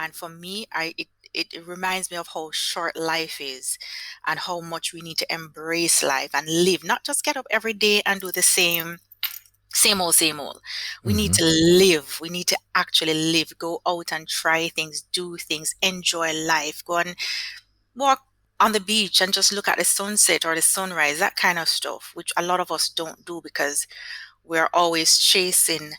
And for me, it reminds me of how short life is and how much we need to embrace life and live, not just get up every day and do the same old, same old. We need Hmm. to live. We need to actually live, go out and try things, do things, enjoy life, go and walk on the beach and just look at the sunset or the sunrise, that kind of stuff, which a lot of us don't do because we're always chasing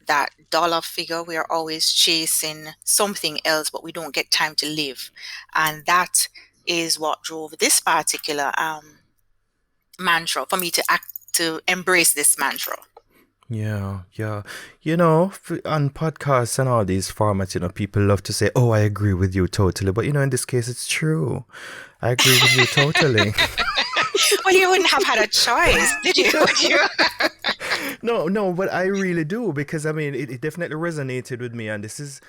that dollar figure. We are always chasing something else, but we don't get time to live. And that is what drove this particular mantra for me to embrace this mantra. Yeah, yeah. On podcasts and all these formats, people love to say, "Oh, I agree with you totally." But in this case, it's true. I agree with you totally. Well, you wouldn't have had a choice, did you? Would you? No, no, but I really do because I mean, it definitely resonated with me. And this is,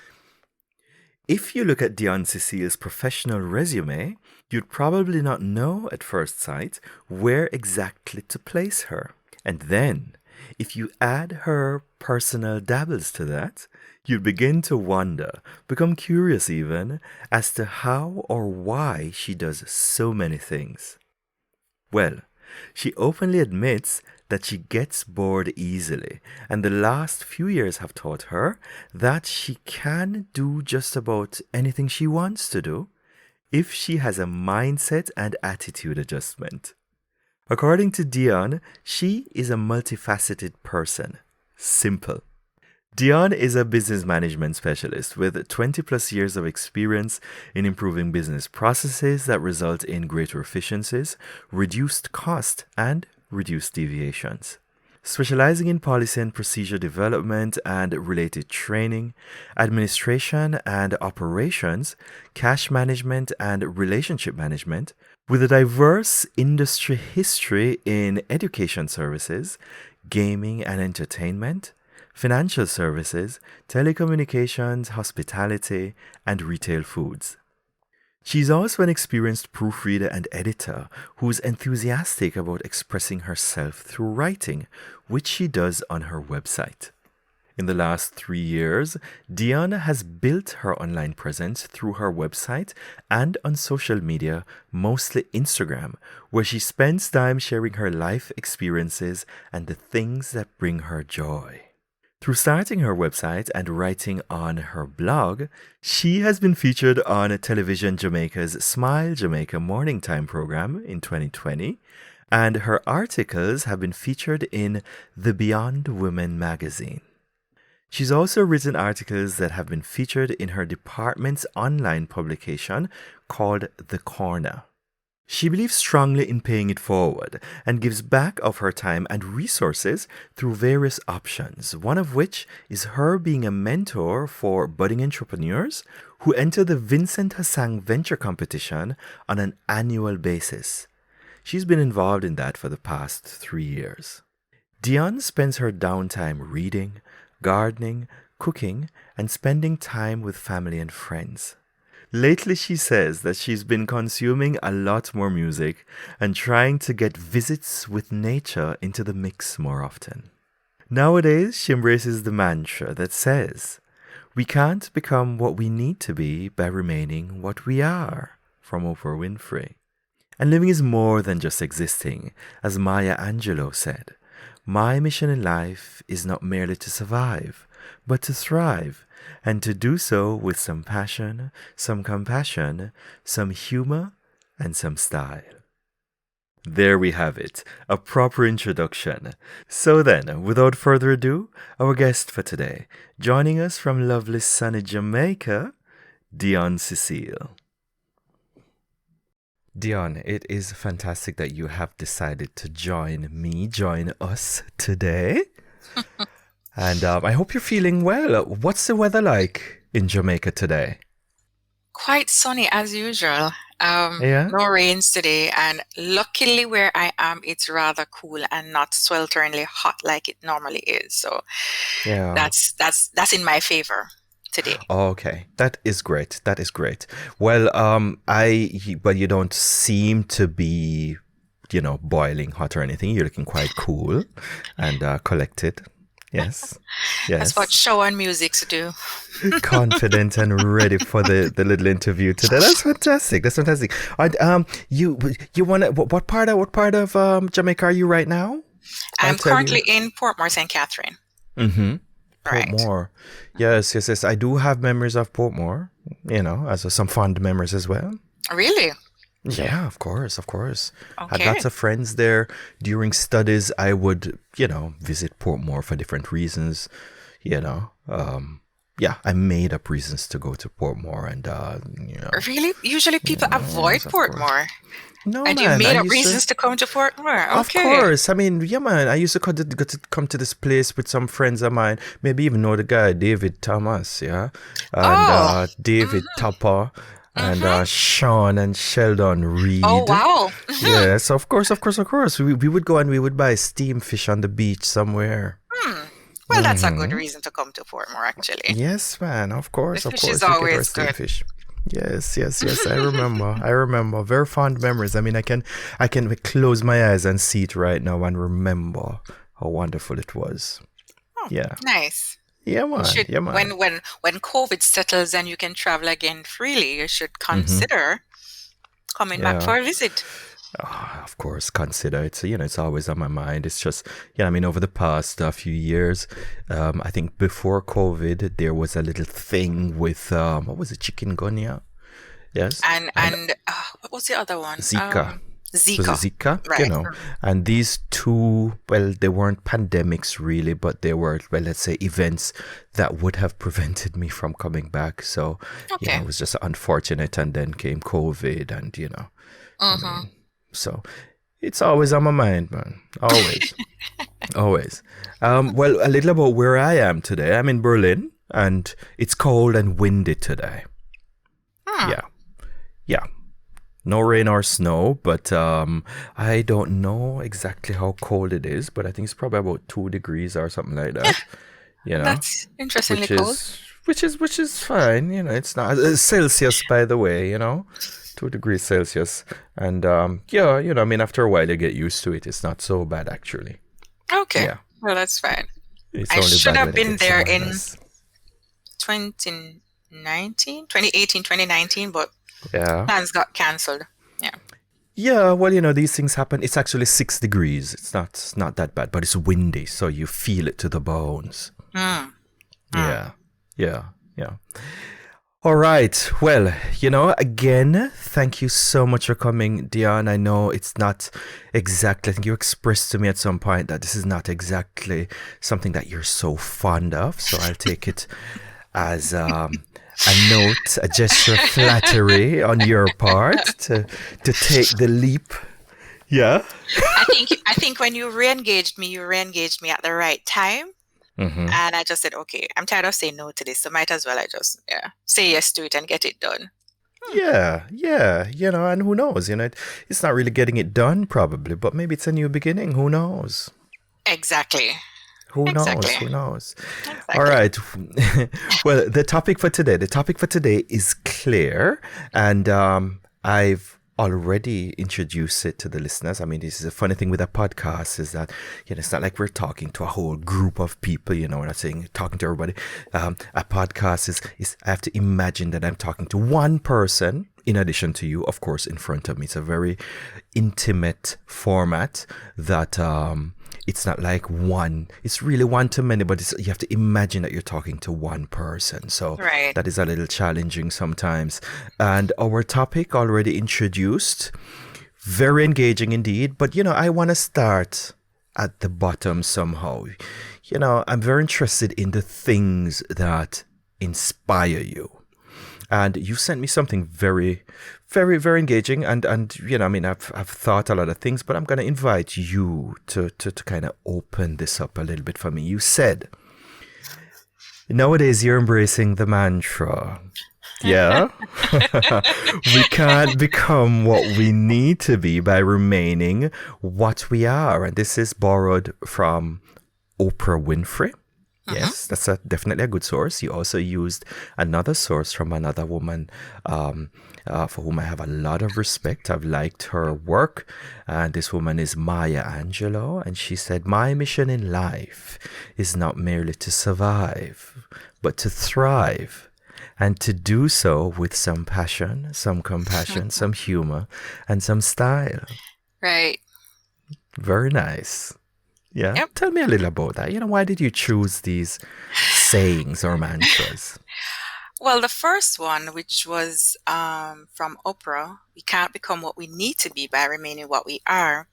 if you look at Dion Cecile's professional resume, you'd probably not know at first sight where exactly to place her. And then, if you add her personal dabbles to that, you'd begin to wonder, become curious even, as to how or why she does so many things. Well, she openly admits that she gets bored easily, and the last few years have taught her that she can do just about anything she wants to do if she has a mindset and attitude adjustment. According to Dion, she is a multifaceted person. Simple. Dion is a business management specialist with 20 plus years of experience in improving business processes that result in greater efficiencies, reduced cost, and reduced deviations. Specializing in policy and procedure development and related training, administration and operations, cash management and relationship management, with a diverse industry history in education services, gaming and entertainment, financial services, telecommunications, hospitality, and retail foods. She's also an experienced proofreader and editor who's enthusiastic about expressing herself through writing, which she does on her website. In the last 3 years, Diana has built her online presence through her website and on social media, mostly Instagram, where she spends time sharing her life experiences and the things that bring her joy. Through starting her website and writing on her blog, she has been featured on Television Jamaica's Smile Jamaica Morning Time program in 2020, and her articles have been featured in the Beyond Women magazine. She's also written articles that have been featured in her department's online publication called The Corner. She believes strongly in paying it forward and gives back of her time and resources through various options, one of which is her being a mentor for budding entrepreneurs who enter the Vincent Hassang Venture Competition on an annual basis. She's been involved in that for the past 3 years. Dion spends her downtime reading, gardening, cooking, and spending time with family and friends. Lately, she says that she's been consuming a lot more music and trying to get visits with nature into the mix more often. Nowadays, she embraces the mantra that says, "We can't become what we need to be by remaining what we are," from Oprah Winfrey. And living is more than just existing, as Maya Angelou said. My mission in life is not merely to survive, but to thrive, and to do so with some passion, some compassion, some humor, and some style. There we have it, a proper introduction. So then, without further ado, our guest for today, joining us from lovely sunny Jamaica, Dion Cecile. Dion, it is fantastic that you have decided to join us today. And I hope you're feeling well. What's the weather like in Jamaica today? Quite sunny as usual. Yeah? No rains today, and luckily where I am, it's rather cool and not swelteringly hot like it normally is. So Yeah. that's in my favor today. Okay. That is great. That is great. Well, you don't seem to be, boiling hot or anything. You're looking quite cool and collected. Yes. That's what Yes. show and music do. Confident and ready for the little interview today. That's fantastic. That's fantastic. You want to what part of Jamaica are you right now? I'll I'm tell you. currently in Portmore, St. Catherine. Mm-hmm. Right. Portmore. Yes, yes, yes. I do have memories of Portmore. As some fond memories as well. Really? Yeah, of course, of course. Had Okay. lots of friends there during studies. I would, visit Portmore for different reasons. You know, yeah, I made up reasons to go to Portmore, and Really? Usually people avoid yes, of course. Portmore. No, And you man, I made up used to. reasons to come to Portmore. Of Okay. course, I mean, yeah, man. I used to come to this place with some friends of mine. Maybe even know the guy David Thomas, yeah, and Oh. David Mm-hmm. Topper, and Mm-hmm. Sean and Sheldon Oh, Reed. wow. Yes, of course, of course, of course. We would go and we would buy steam fish on the beach somewhere. Hmm. Well, that's a good reason to come to Portmore, actually. Yes, man. The Of fish is course, we get our always steam good. fish. Yes, yes, yes. I remember. I remember. Very fond memories. I mean, I can close my eyes and see it right now and remember how wonderful it was. Oh, Yeah, nice. yeah, You man. should, Yeah, man. when COVID settles and you can travel again freely, you should Mm-hmm. consider coming back Yeah. for a visit. Of course, consider it. So, it's always on my mind. It's just, I mean, over the past few years, I think before COVID, there was a little thing with, what was it, chikungunya? Yes. And And what was the other one? Zika. Was it Zika. Zika? Right. And these two, well, they weren't pandemics really, but they were, well, let's say events that would have prevented me from coming back. So, Okay. it was just unfortunate. And then came COVID, and, I Mm-hmm. mean, so it's always on my mind, man. Always, always. Well, a little about where I am today. I'm in Berlin, and it's cold and windy today. Hmm. Yeah, yeah. No rain or snow, but I don't know exactly how cold it is, but I think it's probably about 2 degrees or something like that. You know, That's interestingly which cold. is which is fine. It's not Celsius, by the way. 2 degrees Celsius, and yeah, I mean, after a while you get used to it. It's not so bad actually. Okay. Yeah, Well, that's fine. it's I only should bad have when it been gets to there in minus. 2019, 2018, 2019, but Yeah. plans got cancelled. Yeah. Yeah, well, these things happen. It's actually 6 degrees. It's not that bad, but it's windy, so you feel it to the bones. Mm. Mm. Yeah, yeah, yeah. All right. Well, again, thank you so much for coming, Dion. I know it's not exactly, I think you expressed to me at some point that this is not exactly something that you're so fond of. So I'll take it as a note, a gesture of flattery on your part to take the leap. Yeah. I think when you re-engaged me at the right time. Mm-hmm. And I just said, okay, I'm tired of saying no to this. So might as well I just say yes to it and get it done. Yeah, yeah, and who knows, it's not really getting it done probably, but maybe it's a new beginning. Who knows? Exactly. Who knows? Exactly. Who knows? All Exactly. right. Well, the topic for today is clear, and I've already introduced it to the listeners. I mean, this is a funny thing with a podcast is that it's not like we're talking to a whole group of people. We're not saying talking to everybody. A podcast is I have to imagine that I'm talking to one person in addition to you, of course, in front of me. It's a very intimate format that it's not like one. It's really one to many, but you have to imagine that you're talking to one person. So Right. that is a little challenging sometimes. And our topic already introduced, very engaging indeed. But I want to start at the bottom somehow. I'm very interested in the things that inspire you. And you sent me something very, very, very engaging. And I mean, I've thought a lot of things, but I'm going to invite you to kind of open this up a little bit for me. You said, nowadays you're embracing the mantra. Yeah. We can't become what we need to be by remaining what we are. And this is borrowed from Oprah Winfrey. Mm-hmm. Yes, that's definitely a good source. You also used another source from another woman um, for whom I have a lot of respect. I've liked her work. This woman is Maya Angelou, and she said, "My mission in life is not merely to survive, but to thrive. And to do so with some passion, some compassion, some humor, and some style." Right. Very nice. Yeah. Yep. Tell me a little about that. Why did you choose these sayings or mantras? Well, the first one, which was from Oprah, "We can't become what we need to be by remaining what we are,"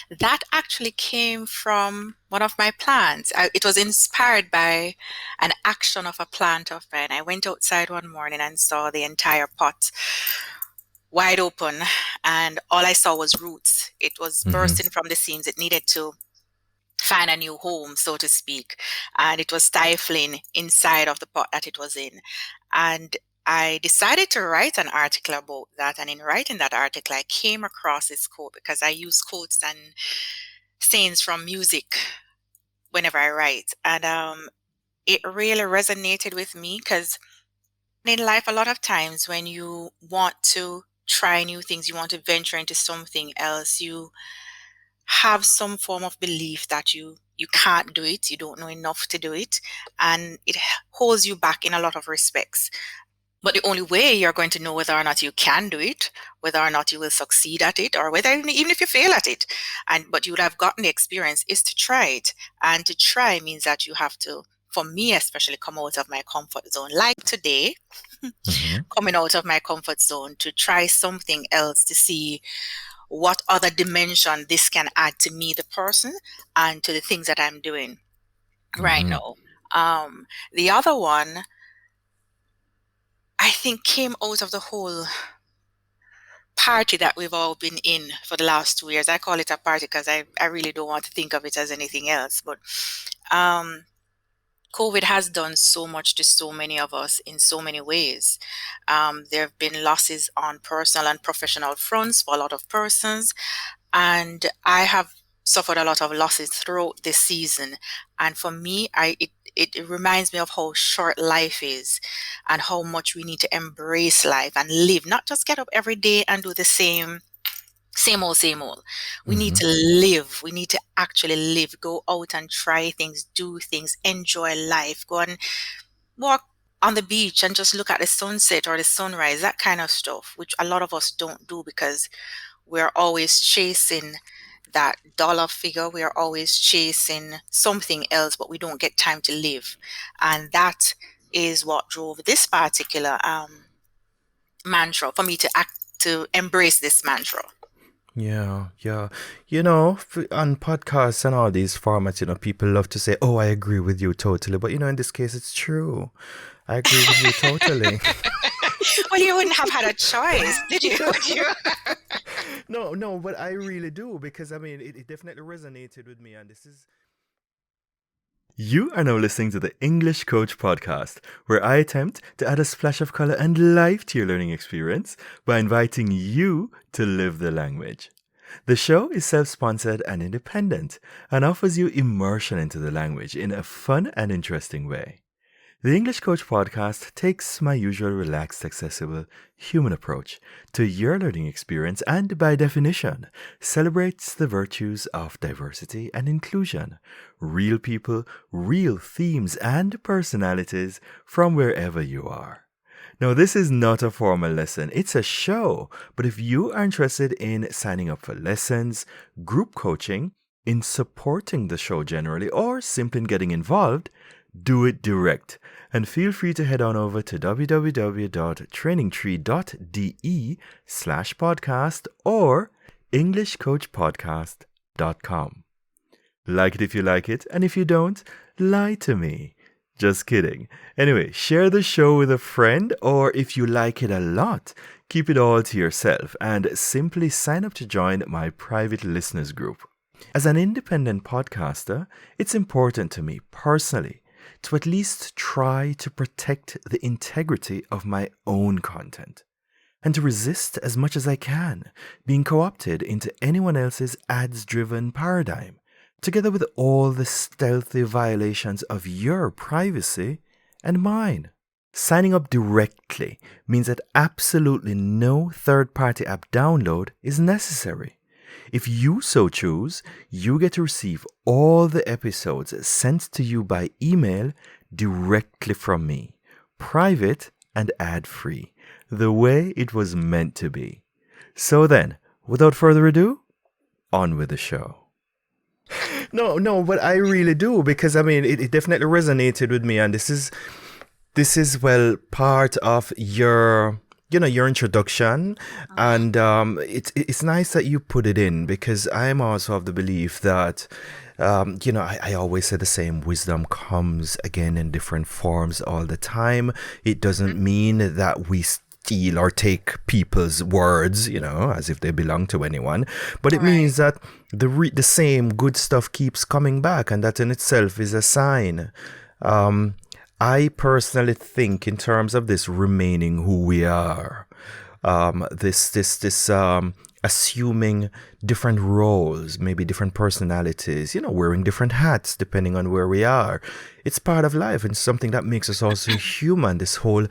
that actually came from one of my plants. It was inspired by an action of a plant of mine. I went outside one morning and saw the entire pot wide open, and all I saw was roots. It was Mm-hmm. bursting from the seams. It needed to find a new home, so to speak, and it was stifling inside of the pot that it was in. And I decided to write an article about that. And in writing that article, I came across this quote because I use quotes and sayings from music whenever I write. And it really resonated with me because in life, a lot of times when you want to try new things, you want to venture into something else, you have some form of belief that you can't do it, you don't know enough to do it, and it holds you back in a lot of respects. But the only way you're going to know whether or not you can do it, whether or not you will succeed at it, or whether even if you fail at it, and but you would have gotten the experience, is to try it. And to try means that you have to, for me especially, come out of my comfort zone. Like today, Mm-hmm. coming out of my comfort zone to try something else to see what other dimension this can add to me, the person, and to the things that I'm doing right Mm-hmm. now. The other one, I think, came out of the whole party that we've all been in for the last 2 years. I call it a party because I really don't want to think of it as anything else. But um, COVID has done so much to so many of us in so many ways. There have been losses on personal and professional fronts for a lot of persons. And I have suffered a lot of losses throughout this season. And for me, it reminds me of how short life is and how much we need to embrace life and live, not just get up every day and do the same old, same old. We need Mm-hmm. to live. We need to actually live, go out and try things, do things, enjoy life, go and walk on the beach and just look at the sunset or the sunrise, that kind of stuff, which a lot of us don't do because we're always chasing that dollar figure. We are always chasing something else, but we don't get time to live. And that is what drove this particular mantra for me to embrace this mantra. Yeah, yeah. On podcasts and all these formats, people love to say, "Oh, I agree with you totally." But, in this case, it's true. I agree with you totally. Well, you wouldn't have had a choice, did you? Would you? No, no, but I really do because, it definitely resonated with me. And this is. You are now listening to the English Coach Podcast, where I attempt to add a splash of color and life to your learning experience by inviting you to live the language. The show is self-sponsored and independent and offers you immersion into the language in a fun and interesting way. The English Coach Podcast takes my usual relaxed, accessible, human approach to your learning experience and, by definition, celebrates the virtues of diversity and inclusion, real people, real themes, and personalities from wherever you are. Now, this is not a formal lesson, it's a show, but if you are interested in signing up for lessons, group coaching, in supporting the show generally, or simply in getting involved, do it direct. And feel free to head on over to www.trainingtree.de/podcast or englishcoachpodcast.com. Like it if you like it, and if you don't, lie to me. Just kidding. Anyway, share the show with a friend, or if you like it a lot, keep it all to yourself and simply sign up to join my private listeners group. As an independent podcaster, it's important to me personally to at least try to protect the integrity of my own content and to resist as much as I can being co opted into anyone else's ads driven paradigm together with all the stealthy violations of your privacy and mine. Signing up directly means that absolutely no third party app download is necessary. If you so choose, you get to receive all the episodes sent to you by email directly from me, private and ad free, the way it was meant to be. So then, without further ado, on with the show. No, but I really do because I mean it definitely resonated with me, and this is well part of your your introduction, Mhm. and it's nice that you put it in because I'm also of the belief that I always say the same wisdom comes again in different forms all the time. It doesn't mean that we steal or take people's words, as if they belong to anyone, but it Right. means that the same good stuff keeps coming back, and that in itself is a sign. Um, I personally think, in terms of this remaining who we are, this assuming different roles, maybe different personalities, wearing different hats depending on where we are. It's part of life and something that makes us also human. This whole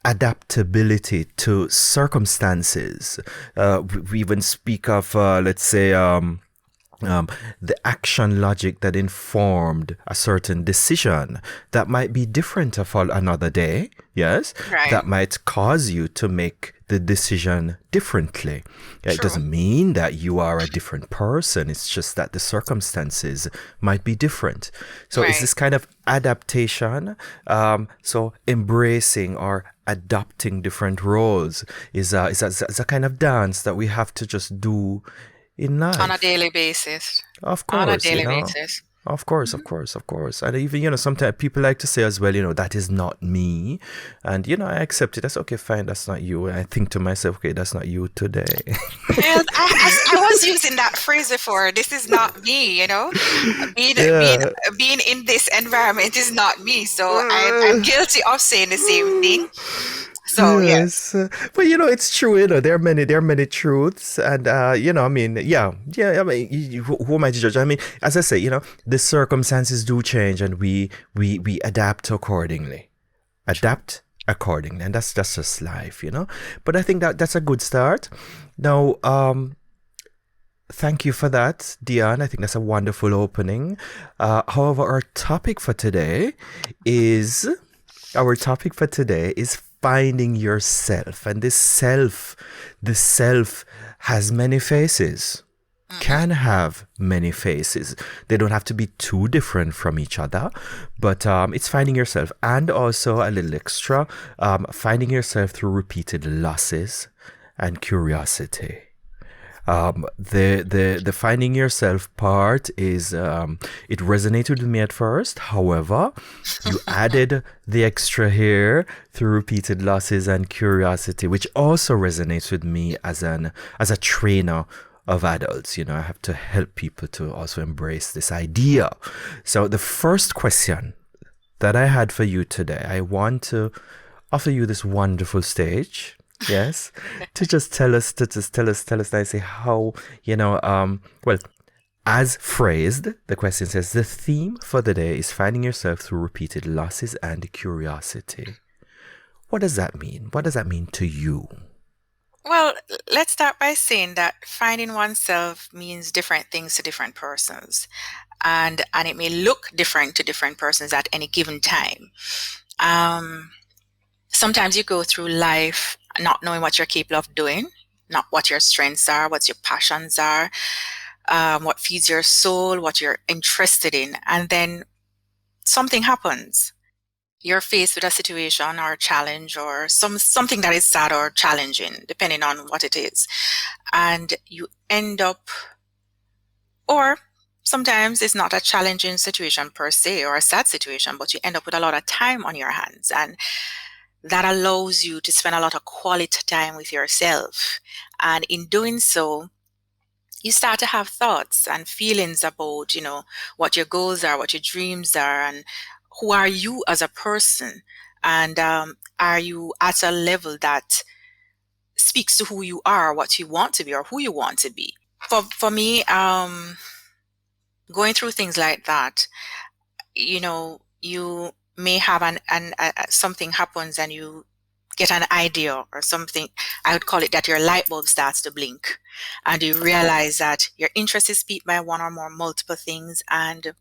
adaptability to circumstances. We even speak of, let's say, um, the action logic that informed a certain decision that might be different of another day, yes, Right. that might cause you to make the decision differently. It True. doesn't mean that you are a different person, it's just that the circumstances might be different. So it's Right. this kind of adaptation. So embracing or adopting different roles is a kind of dance that we have to just do in On a life. daily basis. Of On a course, daily basis. Of course, Mhm. of course, of course. And even, sometimes people like to say as well, that is not me. And, I accept it. That's okay, fine, that's not you. And I think to myself, okay, that's not you today. Well, I was using that phrase before. This is not me, Being being Yeah. being in this environment is not me. So I'm guilty of saying the same thing. So yes. Yes, but it's true. There are many truths, and I mean, yeah. I mean, who am I to judge? I mean, as I say, the circumstances do change, and we adapt accordingly. True. Adapt accordingly, and that's just life. But I think that's a good start. Now, thank you for that, Dion. I think that's a wonderful opening. However, is our topic for today is finding yourself, and the self has many faces. Hmm. Can have many faces. They don't have to be too different from each other, but it's finding yourself, and also a little extra, finding yourself through repeated losses and curiosity. The finding yourself part is, it resonated with me at first. However, you added the extra here through repeated losses and curiosity, which also resonates with me as a trainer of adults. I have to help people to also embrace this idea. So the first question that I had for you today, I want to offer you this wonderful stage. Yes, to just tell us nicely how, well, as phrased, the question says the theme for the day is finding yourself through repeated losses and curiosity. What does that mean? What does that mean to you? Well, let's start by saying that finding oneself means different things to different persons, and it may look different to different persons at any given time. Um, Sometimes you go through life not knowing what you're capable of doing, not what your strengths are, what your passions are, what feeds your soul, what you're interested in, and then something happens. You're faced with a situation or a challenge or something that is sad or challenging, depending on what it is, and you end up, or sometimes it's not a challenging situation per se or a sad situation, but you end up with a lot of time on your hands, and that allows you to spend a lot of quality time with yourself. And in doing so, you start to have thoughts and feelings about, what your goals are, what your dreams are, and who are you as a person. And are you at a level that speaks to who you are, what you want to be, or who you want to be? For me, going through things like that, you may have something happens and you get an idea or something. I would call it that your light bulb starts to blink and you realize that your interest is piqued by one or more multiple things, and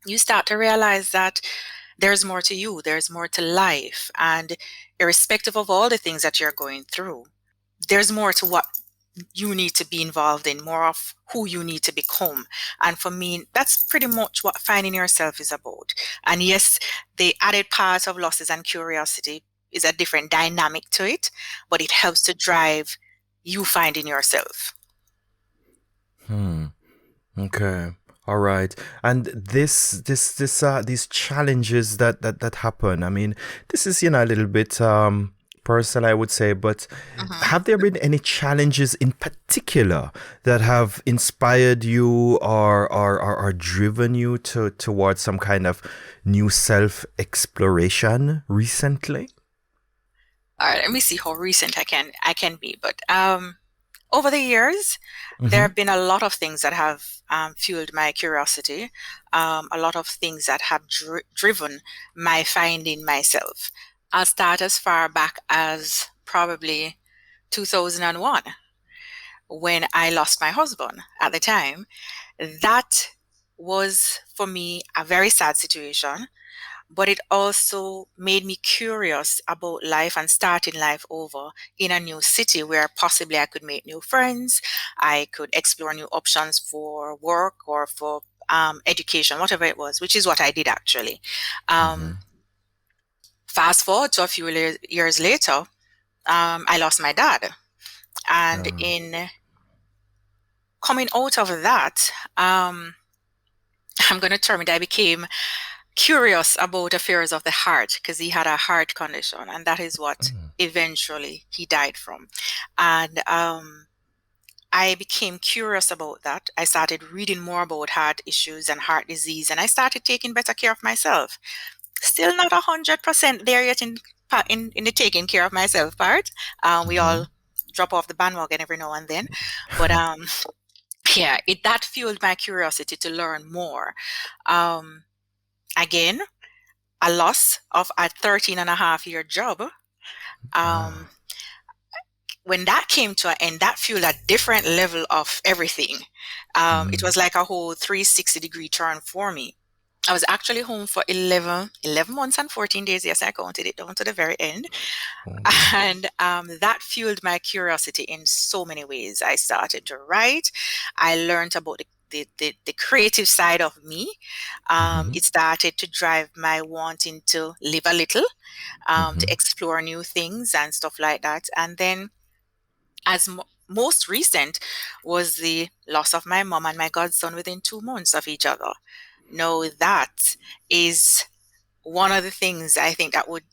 you start to realize that there's more to you, there's more to life, and irrespective of all the things that you're going through, there's more to what you need to be involved in, more of who you need to become. And for me, that's pretty much what finding yourself is about. And yes, the added part of losses and curiosity is a different dynamic to it, but it helps to drive you finding yourself. Hmm. Okay. All right. And these challenges that happen. I mean, this is, a little bit personal, I would say, but Mhm. have there been any challenges in particular that have inspired you or driven you towards some kind of new self exploration recently? All right, let me see how recent I can be. But over the years, there Mm-hmm. have been a lot of things that have fueled my curiosity, a lot of things that have driven my finding myself. I'll start as far back as probably 2001 when I lost my husband at the time. That was for me a very sad situation, but it also made me curious about life and starting life over in a new city where possibly I could make new friends. I could explore new options for work or for education, whatever it was, which is what I did actually. Mm-hmm. Um, Fast forward to a few years later, I lost my dad. And Oh. in coming out of that, I'm going to term it, I became curious about affairs of the heart because he had a heart condition, and that is what Mm. eventually he died from. And I became curious about that. I started reading more about heart issues and heart disease, and I started taking better care of myself. Still not 100% there yet in the taking care of myself part. We Mm-hmm. all drop off the bandwagon every now and then, but yeah, it that fueled my curiosity to learn more. Um, Again, a loss of a 13 and a half year job. Um, Ah. when that came to an end, that fueled a different level of everything. It Mm. was like a whole 360-degree turn for me. I was actually home for 11 months and 14 days. Yes, I counted it down to the very end. Oh boy. And that fueled my curiosity in so many ways. I started to write. I learned about the creative side of me. Mm-hmm. It started to drive my wanting to live a little, Mm-hmm. to explore new things and stuff like that. And then, as most recent, was the loss of my mom and my godson within 2 months of each other. No, that is one of the things I think that would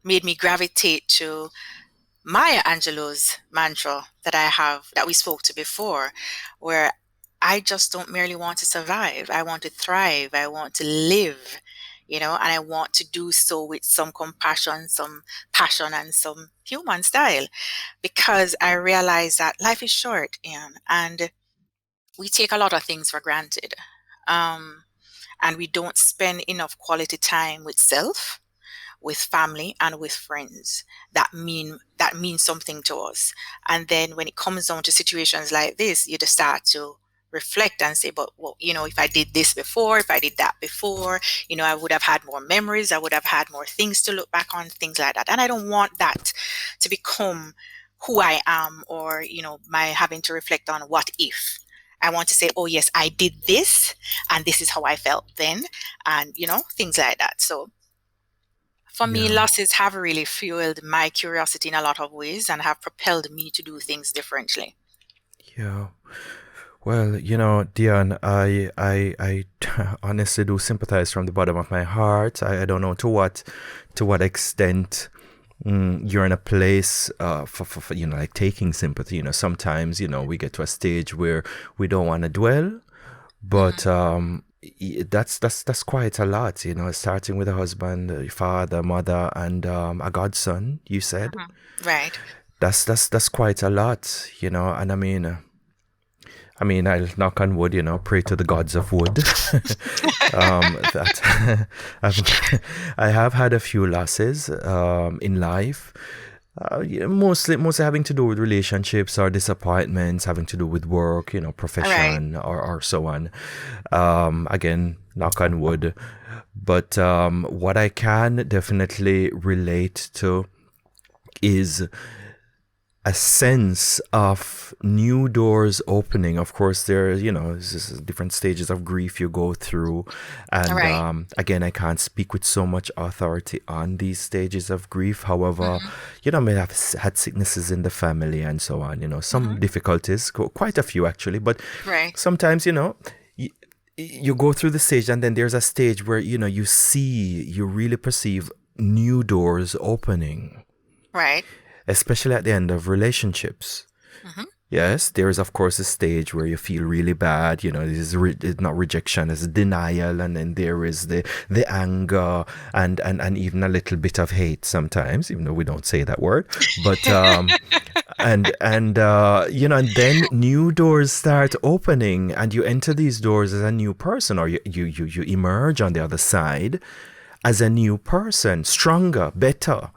made me gravitate to Maya Angelou's mantra that I have that we spoke to before, where I just don't merely want to survive. I want to thrive. I want to live, and I want to do so with some compassion, some passion, and some human style, because I realize that life is short, and we take a lot of things for granted. Um, and we don't spend enough quality time with self, with family, and with friends that means something to us. And then when it comes down to situations like this, you just start to reflect and say, but well, if I did this before, if I did that before, I would have had more memories, I would have had more things to look back on, things like that. And I don't want that to become who I am, or my having to reflect on what if. I want to say, oh yes, I did this and this is how I felt then, and things like that. So for me, Yeah. losses have really fueled my curiosity in a lot of ways and have propelled me to do things differently. Yeah. Well, Dion, I honestly do sympathize from the bottom of my heart. I don't know to what extent you're in a place for like taking sympathy. Sometimes we get to a stage where we don't want to dwell, Hmm. but that's quite a lot. Starting with a husband, a father, mother, and a godson. You said Hmm. Right. that's quite a lot. And I mean. I mean, I'll knock on wood, pray to the gods of wood. That I've, I have had a few losses in life. Yeah, mostly having to do with relationships or disappointments, having to do with work, All right. profession or so on. Again, knock on wood. But what I can definitely relate to is a sense of new doors opening. Of course, there's different stages of grief you go through. All And right. again, I can't speak with so much authority on these stages of grief. However, Mm-hmm. I may have had sicknesses in the family and so on, some Mm-hmm. difficulties, quite a few actually. But Right. sometimes, you, you go through the stage and then there's a stage where, you really perceive new doors opening, Right. especially at the end of relationships. Mm-hmm. Yes, there is of course a stage where you feel really bad. It's not rejection, it's denial, and then there is the anger and even a little bit of hate sometimes, even though we don't say that word. But and then new doors start opening, and you enter these doors as a new person, or you emerge on the other side as a new person, stronger, better,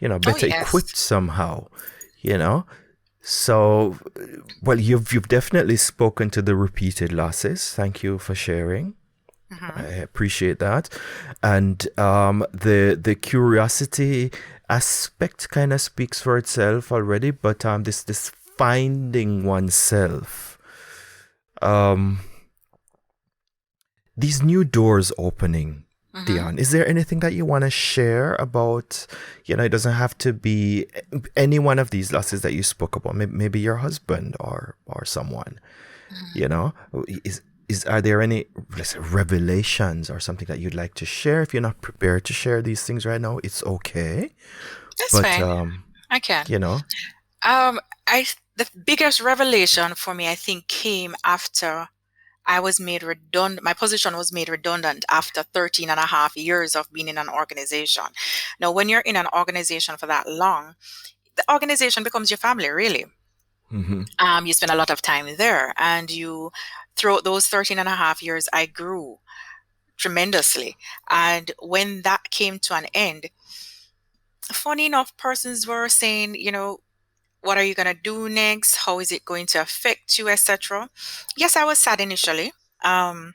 Oh better yes. equipped somehow, you know. So, well, you've definitely spoken to the repeated losses. Thank you for sharing. I Mm-hmm. appreciate that, and the curiosity aspect kind of speaks for itself already. But this finding oneself, um, these new doors opening. Mm-hmm. Dion, is there anything that you want to share about? It doesn't have to be any one of these losses that you spoke about. Maybe your husband or someone. Mm-hmm. You know, is are there any, let's say, revelations or something that you'd like to share? If you're not prepared to share these things right now, it's okay. That's But fine. I can. you know, Um, the biggest revelation for me, I think, came after I was made redundant. My position was made redundant after 13 and a half years of being in an organization. Now, when you're in an organization for that long, the organization becomes your family, really. mm-hmm, You spend a lot of time there, and throughout those 13 and a half years, I grew tremendously. And when that came to an end, funny enough, persons were saying, what are you going to do next? How is it going to affect you, etc. Yes, I was sad initially. Um,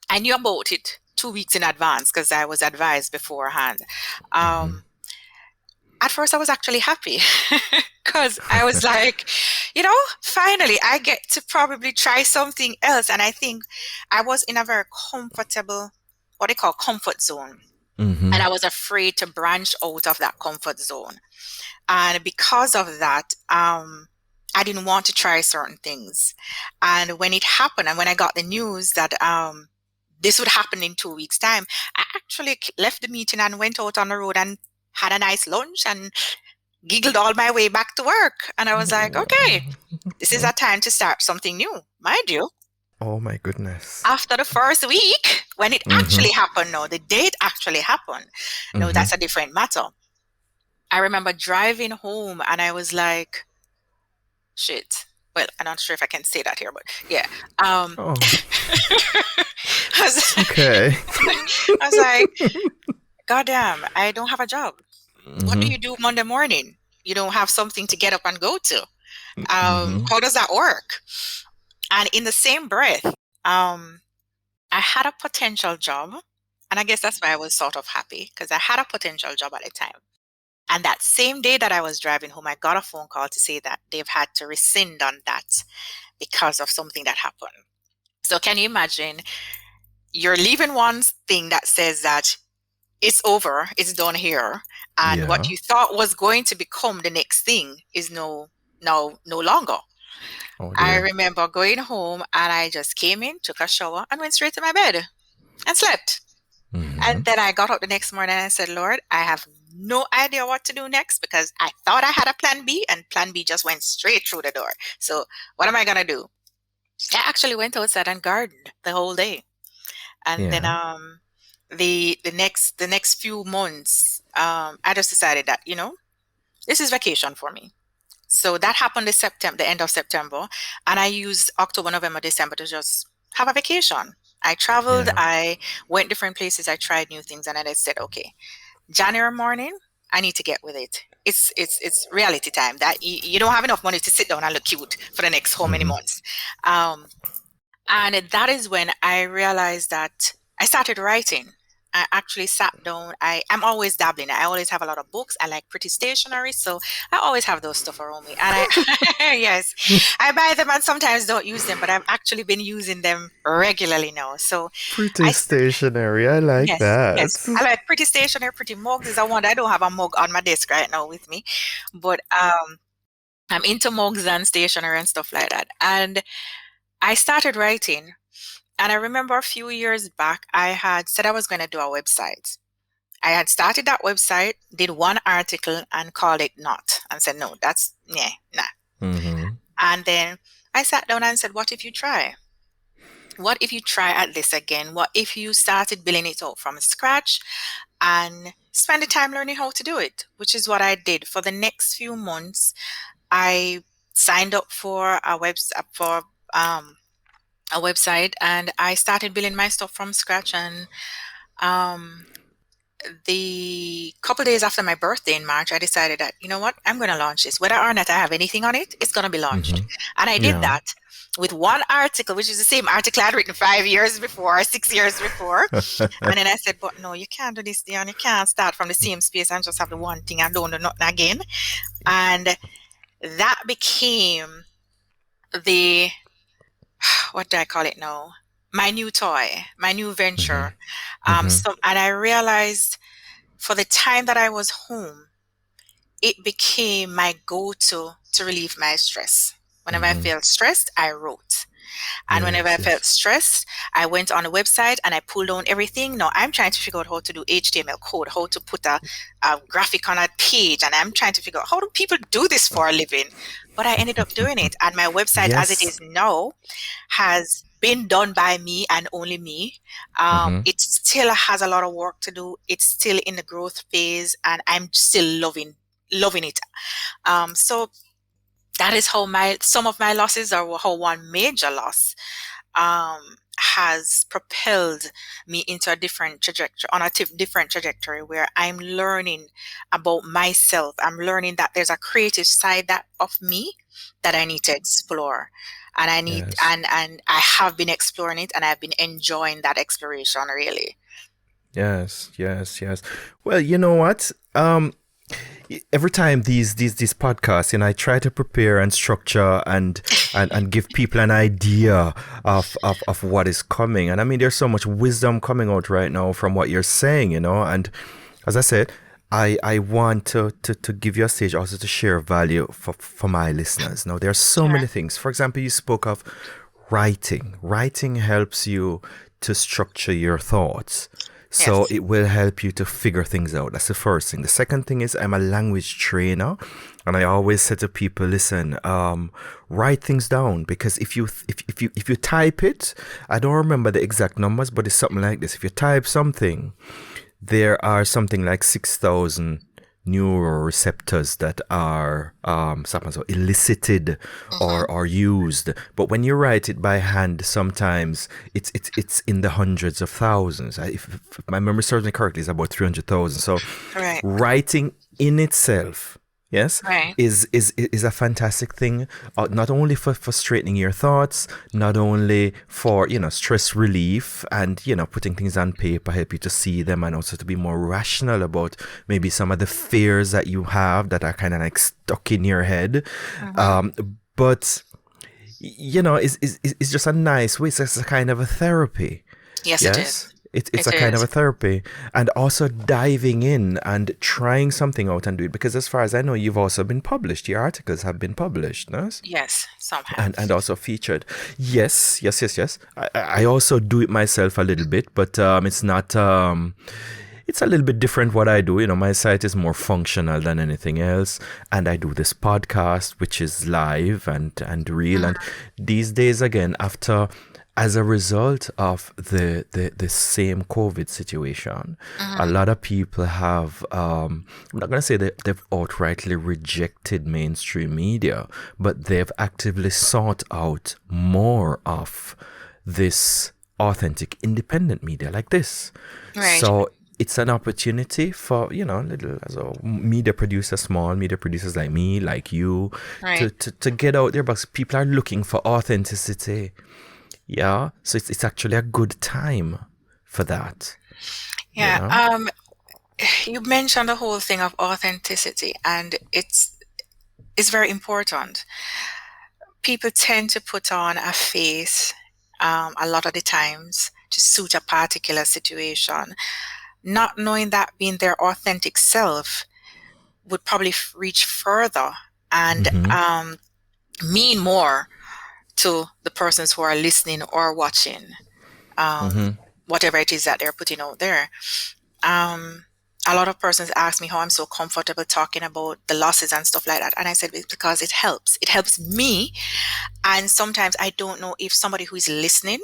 I knew about it 2 weeks in advance because I was advised beforehand. mm-hmm. Um, at first, I was actually happy because I was like, finally, I get to probably try something else. And I think I was in a very comfortable, what they call comfort zone. Mm-hmm. And I was afraid to branch out of that comfort zone. And because of that, I didn't want to try certain things. And when it happened, and when I got the news that this would happen in 2 weeks' time, I actually left the meeting and went out on the road and had a nice lunch and giggled all my way back to work. And I was like, okay, this is a time to start something new. Mind you, Oh my goodness. after the first week, when it Mm-hmm. actually happened, no, the date actually happened. No, Mm-hmm. that's a different matter. I remember driving home and I was like, shit. Well, I'm not sure if I can say that here, but yeah. Oh, I was, it's okay. I was like, God damn, I don't have a job. What do Mm-hmm. you do Monday morning? You don't have something to get up and go to. Mm-hmm. How does that work? And in the same breath, um, I had a potential job. And I guess that's why I was sort of happy because I had a potential job at the time. And that same day that I was driving home, I got a phone call to say that they've had to rescind on that because of something that happened. So can you imagine you're leaving one thing that says that it's over, it's done here, and what Yeah. you thought was going to become the next thing is no longer. Oh I dear. remember going home and I just came in, took a shower, and went straight to my bed and slept. Mm-hmm. And then I got up the next morning and I said, Lord, I have no idea what to do next because I thought I had a plan B and plan B just went straight through the door. So what am I gonna do? I actually went outside and gardened the whole day. And then Yeah. the next few months, I just decided that, this is vacation for me. So that happened this September, the end of September, and I used October, November, December to just have a vacation. I traveled, Yeah. I went different places, I tried new things, and then I said, okay, January morning, I need to get with it. It's reality time. That you don't have enough money to sit down and look cute for the next how many Mm-hmm. months. Um, and that is when I realized that I started writing. I actually sat down. I'm always dabbling. I always have a lot of books. I like pretty stationery, so I always have those stuff around me. And I, yes, I buy them and sometimes don't use them, but I've actually been using them regularly now. So Pretty I, stationary. I like yes, that. yes, I like pretty stationery, pretty mugs. Is a one. I don't have a mug on my desk right now with me, but I'm into mugs and stationery and stuff like that. And I started writing. And I remember a few years back, I had said I was going to do a website. I had started that website, did one article and called it not, and said, no, that's, yeah, nah. Mm-hmm. And then I sat down and said, what if you try? What if you try at this again? What if you started building it out from scratch and spend the time learning how to do it? Which is what I did. For the next few months, I signed up for um, a website and I started building my stuff from scratch. And um, the couple days after my birthday in March, I decided that, you know what, I'm going to launch this. Whether or not I have anything on it, it's going to be launched. Mm-hmm. And I did Yeah. that with one article, which is the same article I'd written 5 years before, 6 years before. And then I said, but no, you can't do this, Dion. You can't start from the same space and just have the one thing and don't do nothing again. And that became the, what do I call it now? My new toy, my new Mm-hmm. venture. Mm-hmm. And I realized for the time that I was home, it became my go-to to relieve my stress. Whenever I Mm-hmm. felt stressed, I wrote. And whenever I Yes, felt yes. stressed, I went on the website and I pulled down everything. Now I'm trying to figure out how to do HTML code, how to put a graphic on a page. And I'm trying to figure out how do people do this for a living? But I ended up doing it. And my website, as it is Yes. now, has been done by me and only me. Mm-hmm. It still has a lot of work to do. It's still in the growth phase, and I'm still loving it. So that is how my some of my losses, or how one major loss has propelled me into a different trajectory, on a different trajectory where I'm learning about myself. I'm learning that there's a creative side that of me that I need to explore. And I need Yes. and I have been exploring it and I've been enjoying that exploration really. Yes. Yes. Yes. Well, you know what? Every time these podcasts, I try to prepare and structure and give people an idea of what is coming. And I mean, there's so much wisdom coming out right now from what you're saying, and as I said, I want to give you a stage also to share value for my listeners. Now, there are so Sure. many things. For example, you spoke of writing. Writing helps you to structure your thoughts. So Yes. it will help you to figure things out. That's the first thing. The second thing is I'm a language trainer, and I always say to people, listen, write things down, because if you type it, I don't remember the exact numbers, but it's something like this. If you type something, there are something like 6,000 neuroreceptors that are so elicited Mm-hmm. or used. But when you write it by hand, sometimes it's in the hundreds of thousands. If my memory serves me correctly, it's about 300,000. So Right. writing in itself, yes, Right. is a fantastic thing, not only for straightening your thoughts, not only for stress relief, and putting things on paper help you to see them, and also to be more rational about maybe some of the fears that you have that are kind of like stuck in your head. Mm-hmm. But it's just a nice way. It's a kind of a therapy. Yes, it is. Yes, it's It a kind of is. a therapy, and also diving in and trying something out and do it. Because as far as I know, you've also been published. Your articles have been published, no? Yes, some And have. also featured. Yes, yes, yes, yes. I also do it myself a little bit, but it's not. It's a little bit different what I do. My site is more functional than anything else, and I do this podcast, which is live and real. And these days, again, after as a result of the same COVID situation, a Mm-hmm. lot of people have, I'm not going to say that they've outrightly rejected mainstream media, but they've actively sought out more of this authentic independent media like this. Right. So it's an opportunity for, little as a media producer, small media producers like me, like you, Right. to get out there, because people are looking for authenticity. Yeah, so it's actually a good time for that, you Yeah. know? You mentioned the whole thing of authenticity, and it's very important. People tend to put on a face a lot of the times to suit a particular situation, not knowing that being their authentic self would probably reach further and Mm-hmm. mean more to the persons who are listening or watching, Mm-hmm. whatever it is that they're putting out there. Um, a lot of persons ask me how I'm so comfortable talking about the losses and stuff like that. And I said, it's because it helps. It helps me. And sometimes I don't know if somebody who is listening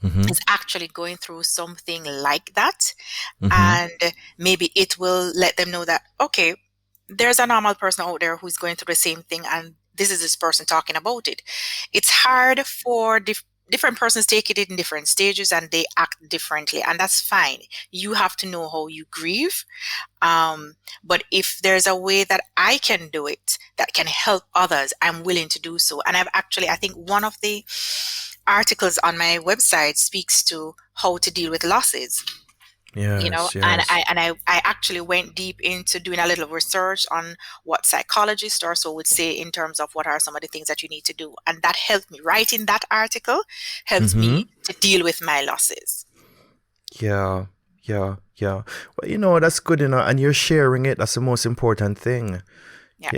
Mm-hmm. is actually going through something like that. Mm-hmm. And maybe it will let them know that, okay, there's a normal person out there who's going through the same thing, and this is this person talking about it. It's hard for different persons take it in different stages and they act differently, and that's fine. You have to know how you grieve. But if there's a way that I can do it that can help others, I'm willing to do so. And I think one of the articles on my website speaks to how to deal with losses, Yes, and yes. I actually went deep into doing a little research on what psychologists or so would say in terms of what are some of the things that you need to do, and that helped me. Writing that article helped Mm-hmm. me to deal with my losses. Yeah, yeah, yeah. Well, that's good, and you're sharing it. That's the most important thing. Yeah.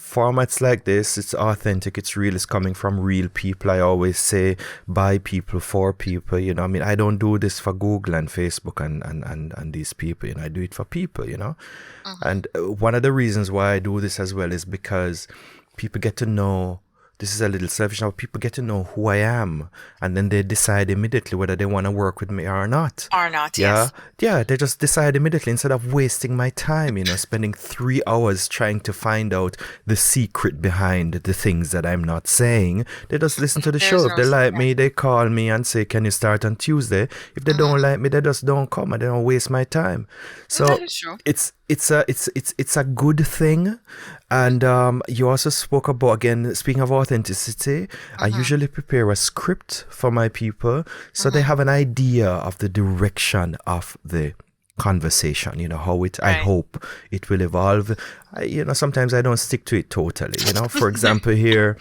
Formats like this, it's authentic, it's real, it's coming from real people. I always say by people, for people. I mean, I don't do this for Google and Facebook and these people. I do it for people. Hmm. And one of the reasons why I do this as well is because people get to know. This is a little selfish now. People get to know who I am, and then they decide immediately whether they want to work with me or not. Or not, Yeah, yes. yeah, they just decide immediately instead of wasting my time, spending 3 hours trying to find out the secret behind the things that I'm not saying. They just listen to the There's show. If no they like secret. me, they call me and say, "Can you start on Tuesday?" If they don't Hmm. like me, they just don't come and they don't waste my time. That So is true. it's a good thing. And you also spoke about, again, speaking of authenticity, I Hmm. usually prepare a script for my people so they Hmm. have an idea of the direction of the conversation, how I Right. hope it will evolve. Sometimes I don't stick to it totally. For example, here,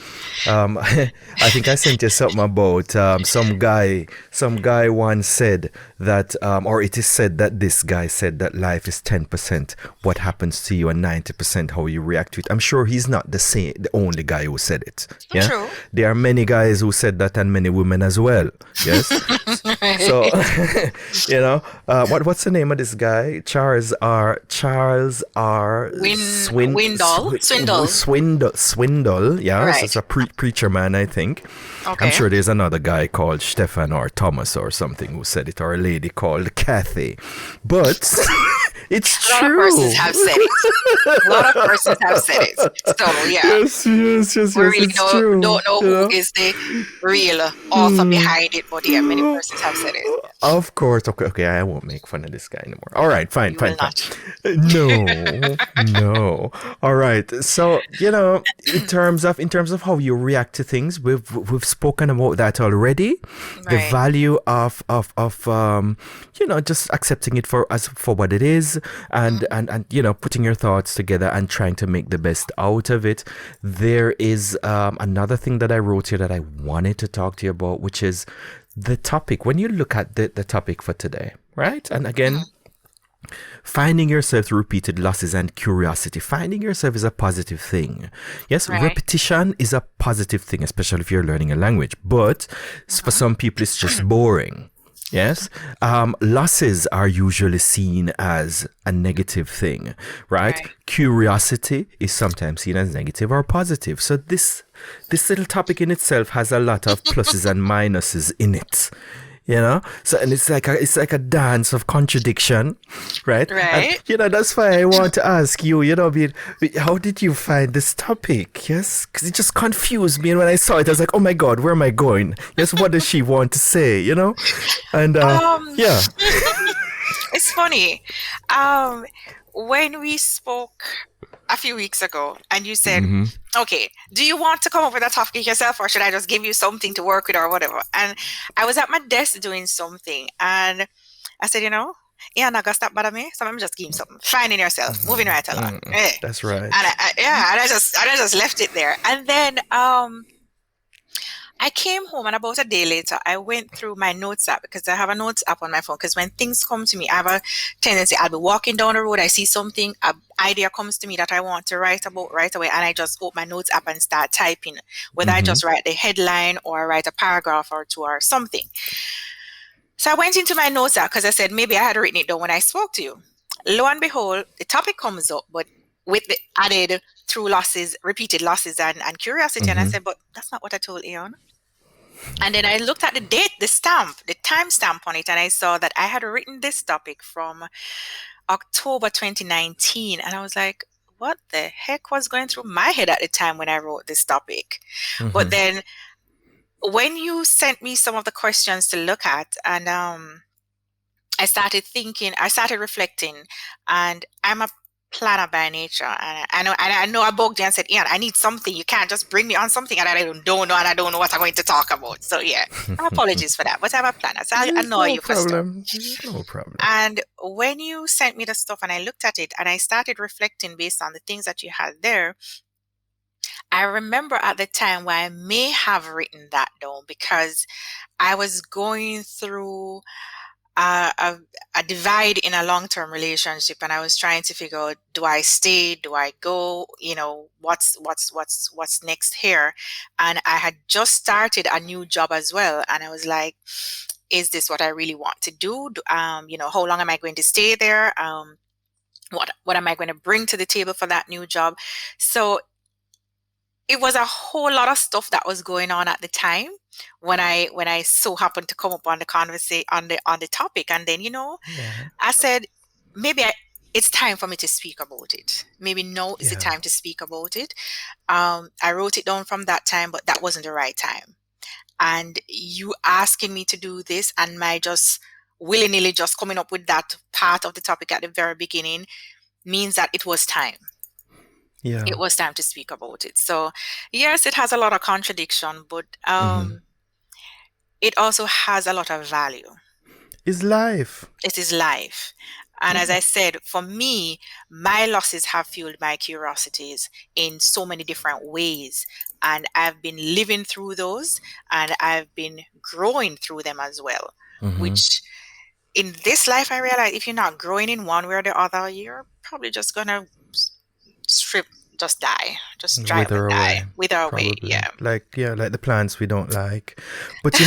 I think I sent you something about some guy once said that, or it is said that this guy said that life is 10% what happens to you and 90% how you react to it. I'm sure he's not the only guy who said it. Yeah, True. there are many guys who said that and many women as well. Yes. So, Right. what's the name of this guy? Charles R. Swindle. Swindle. Yeah, so it's Right. a preacher man, I think. I'm Okay. sure there's another guy called Stefan or Thomas or something who said it, or a lady called Kathy. But it's A lot of persons true. have said it. A lot of persons have said it. So yeah, Yes, yes, yes, we yes, really it's true. don't know who is the real author behind it, but yeah, many persons have said it. Of course. Okay, okay. I won't make fun of this guy anymore. All right, fine, You will fine, fine. not. No, no. All right. So, in terms of how you react to things, we've spoken about that already. The Right. value of just accepting it for what it is, and putting your thoughts together and trying to make the best out of it. There is another thing that I wrote here that I wanted to talk to you about, which is the topic. When you look at the topic for today, right? And again, Mhm. finding yourself through repeated losses and curiosity. Finding yourself is a positive thing. Yes, Right. repetition is a positive thing, especially if you're learning a language. But for Mhm. some people, it's just boring. Yes. Losses are usually seen as a negative thing, right? Right. Curiosity is sometimes seen as negative or positive. So this little topic in itself has a lot of pluses and minuses in it. So and it's like a dance of contradiction, right? And Right. that's why I want to ask you, how did you find this topic? Yes, because it just confused me, and when I saw it, I was like, oh my god, where am I going? Yes, what does she want to say? And Um, yeah. it's funny. Um, when we spoke a few weeks ago, and you said, Mm-hmm. "Okay, do you want to come up with a topic yourself, or should I just give you something to work with, or whatever?" And I was at my desk doing something, and I said, "Yeah, now stop bother me. So I'm just give him something. Finding yourself, moving right along." Eh. That's And right. yeah, and I just left it there. And then I came home, and about a day later, I went through my notes app because I have a notes app on my phone. Because when things come to me, I have a tendency, I'll be walking down the road, I see something, an idea comes to me that I want to write about right away, and I just open my notes app and start typing, whether I Mm-hmm. just write the headline or write a paragraph or two or something. So I went into my notes app because I said maybe I had written it down when I spoke to you. Lo and behold, the topic comes up, but with the added through losses, repeated losses and curiosity. And I Mm-hmm. said, but that's not what I told Eon. And then I looked at the date, the stamp, the time stamp on it, and I saw that I had written this topic from October 2019. And I was like, what the heck was going through my head at the time when I wrote this topic? But Mm-hmm. then when you sent me some of the questions to look at, and I started thinking, I started reflecting, and I'm a planner by nature. And I know I bugged you and said, Ian, I need something. You can't just bring me on something and I don't know, and I don't know what I'm going to talk about. So yeah, apologies for that, but I'm a planner, so I'll There's annoy no you for stuff. problem. There's no problem. And when you sent me the stuff and I looked at it and I started reflecting based on the things that you had there, I remember at the time where I may have written that down because I was going through a, a, a divide in a long-term relationship, and I was trying to figure out, do I stay, do I go, what's next here. And I had just started a new job as well, and I was like, is this what I really want to do? How long am I going to stay there? What am I going to bring to the table for that new job? So it was a whole lot of stuff that was going on at the time when I so happened to come up on the conversation on the topic. And then Yeah. I said, maybe it's time for me to speak about it. Maybe now is the Yeah. time to speak about it. I wrote it down from that time, but that wasn't the right time. And you asking me to do this and my just willy-nilly just coming up with that part of the topic at the very beginning means that it was time. It Yeah. was time to speak about it. So yes, it has a lot of contradiction, but Mm-hmm. it also has a lot of value. It's life. It is life. And as Yeah. I said, for me, my losses have fueled my curiosities in so many different ways. And I've been living through those, and I've been growing through them as well. Mm-hmm. Which in this life, I realize if you're not growing in one way or the other, you're probably just gonna strip, just die, just dry up and Wither die, away, wither away. probably. Yeah. Like the plants we don't like. But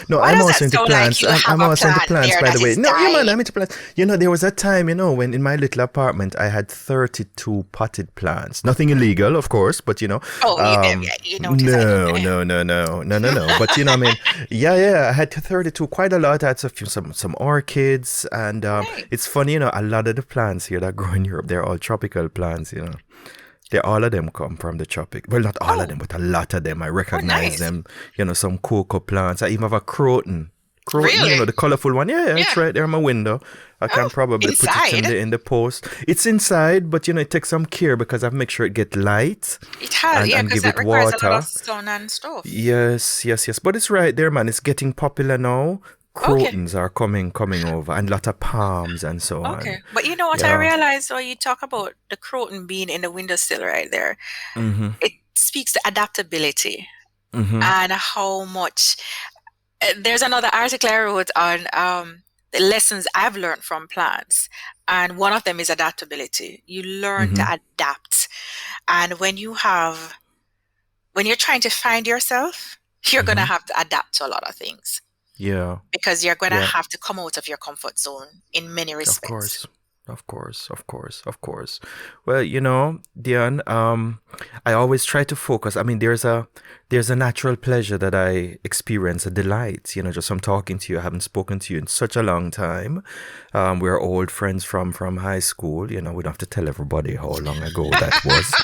no, Why I'm does that also into sound like plants. you I'm, have I'm a also into plant plants, there by that the way. is No, yeah, man, dying? I'm into plants. There was a time, when in my little apartment I had 32 potted plants. Nothing illegal, of course, but Oh, um, you notice I don't. no, no, no, no, no, no, no. But yeah, yeah, I had 32, quite a lot. I had some orchids, and Right. it's funny, a lot of the plants here that grow in Europe, they're all tropical plants. They all of them come from the tropic. Well, not all of Oh, them, but a lot of them. I oh, recognize nice. them. Some cocoa plants. I even have a croton. Croton, Really? the colorful one. Yeah, yeah, Yeah. it's right there in my window. I can Oh, probably put it in inside. the post. It's inside, but it takes some care because I've make sure it get light It has, and yeah, and because give that it requires a lot of water. sun and stuff. Yes, yes, yes. But it's right there, man. It's getting popular now. Okay, Crotons are coming over, and lot of palms and so okay. on. But you know what I Yeah. realized when you talk about the croton being in the windowsill right there, Mhm. it speaks to adaptability Mhm. and how much. There's another article I wrote on the lessons I've learned from plants, and one of them is adaptability. You learn to Mhm. adapt, and when you're trying to find yourself, you're gonna Mhm. have to adapt to a lot of things. Yeah. because you're going to Yeah. have to come out of your comfort zone in many Of respects. course. Of course. Of course. Of course. Well, Dion, I always try to focus. I mean, there's a natural pleasure that I experience, a delight, just from talking to you. I haven't spoken to you in such a long time. We're old friends from high school. We don't have to tell everybody how long ago that was.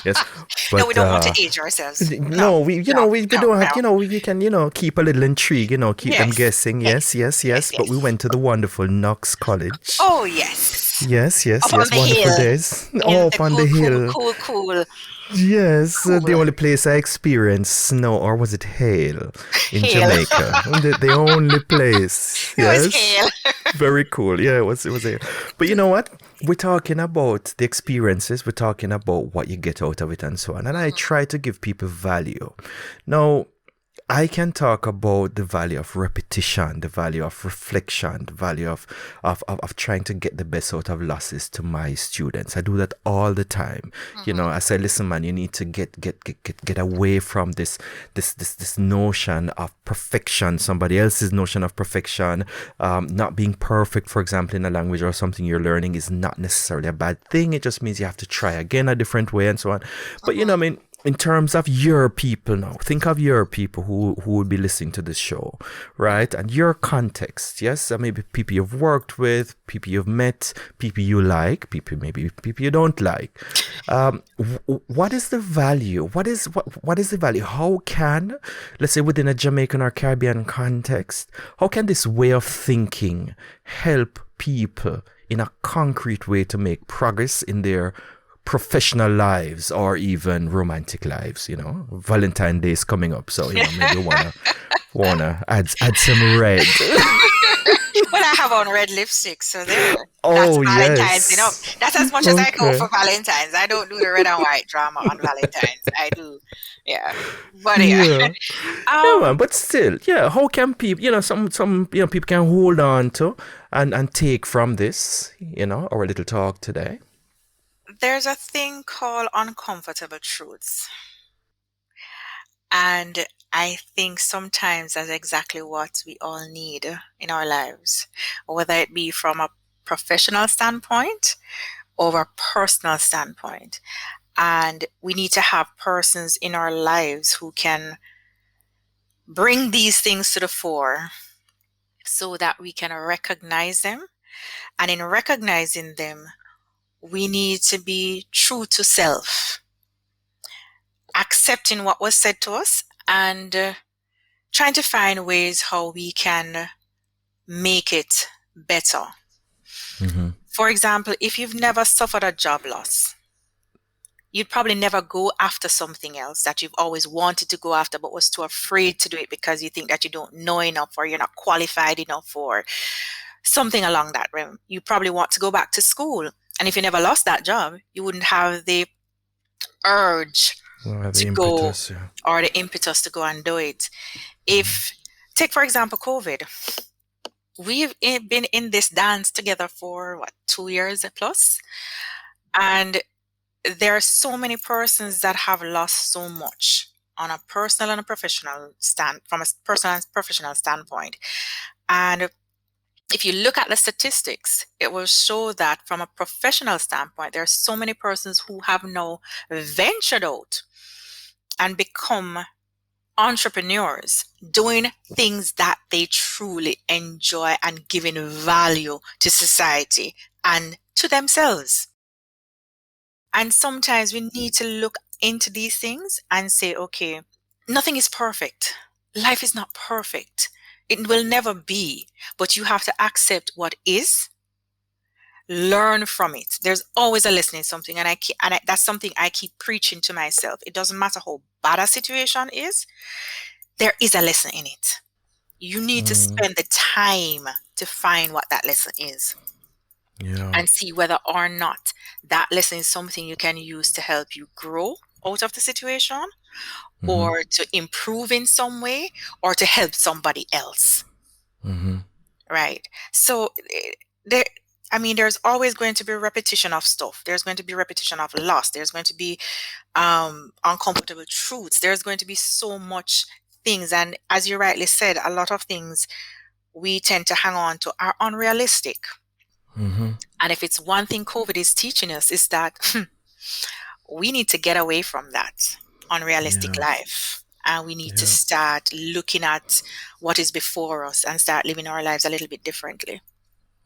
Yes. No, we But don't want to age ourselves. No, no, no, we no, don't have, no. we can, keep a little intrigue, keep them Yes, guessing. yes, Yes, yes, yes, yes. But we yes. went to the wonderful Knox College. Oh, yes. Yes, yes, Up on yes. the Wonderful hill days. in Oh, the up on the cool, cool, hill. cool, cool, Yes, the cool only place I experienced snow, or was it hail, in hill. Jamaica. The only place. It was Yes. hill. Very cool. Yeah, it was hail. But you know what? We're talking about the experiences, we're talking about what you get out of it and so on. And I try to give people value. Now, I can talk about the value of repetition, the value of reflection, the value of trying to get the best out of losses to my students. I do that all the time. Mhm. I say, listen, man, you need to get away from this notion of perfection, somebody else's notion of perfection. Not being perfect, for example, in a language or something you're learning is not necessarily a bad thing. It just means you have to try again a different way and so on. But I Mhm. mean, in terms of your people now, think of your people who would be listening to this show, right? And your context, yes? Maybe people you've worked with, people you've met, people you like, maybe people you don't like. What is the value? What is the value? How can, let's say within a Jamaican or Caribbean context, how can this way of thinking help people in a concrete way to make progress in their professional lives or even romantic lives? Valentine Day is coming up, so maybe wanna add some red. Well, I have on red lipstick, so there. That's Oh Valentine's enough. yes. That's as much as I go Okay. for Valentine's. I don't do the red and white drama on Valentine's. I do, yeah. But yeah, Yeah. Yeah, um, man. But still, yeah. How can people, some people can hold on to and take from this, our little talk today. there's a thing called uncomfortable truths. And I think sometimes that's exactly what we all need in our lives, whether it be from a professional standpoint or a personal standpoint. And we need to have persons in our lives who can bring these things to the fore so that we can recognize them. And in recognizing them, we need to be true to self, accepting what was said to us, and trying to find ways how we can make it better. Mm-hmm. For example, if you've never suffered a job loss, you'd probably never go after something else that you've always wanted to go after but was too afraid to do it because you think that you don't know enough or you're not qualified enough or something along that realm. You probably want to go back to school. And if you never lost that job, you wouldn't have the urge Well, the to go impetus, yeah. or the impetus to go and do it. If, take for example, COVID, we've been in this dance together for what, 2 years plus? And there are so many persons that have lost so much on a personal and a professional from a personal and professional standpoint. And if you look at the statistics, it will show that from a professional standpoint, there are so many persons who have now ventured out and become entrepreneurs doing things that they truly enjoy and giving value to society and to themselves. And sometimes we need to look into these things and say, okay, nothing is perfect. Life is not perfect. It will never be, but you have to accept what is, learn from it. There's always a lesson in something, and that's something I keep preaching to myself. It doesn't matter how bad a situation is, there is a lesson in it. You need to Mm, spend the time to find what that lesson is yeah. and see whether or not that lesson is something you can use to help you grow out of the situation Mm-hmm. or to improve in some way or to help somebody else. Mm-hmm. Right. So there, I mean, there's always going to be repetition of stuff. There's going to be repetition of loss. There's going to be uncomfortable truths. There's going to be so much things, and as you rightly said, a lot of things we tend to hang on to are unrealistic. Mm-hmm. And if it's one thing COVID is teaching us, is that we need to get away from that unrealistic Yeah. life. And we need to Yeah. start looking at what is before us and start living our lives a little bit differently.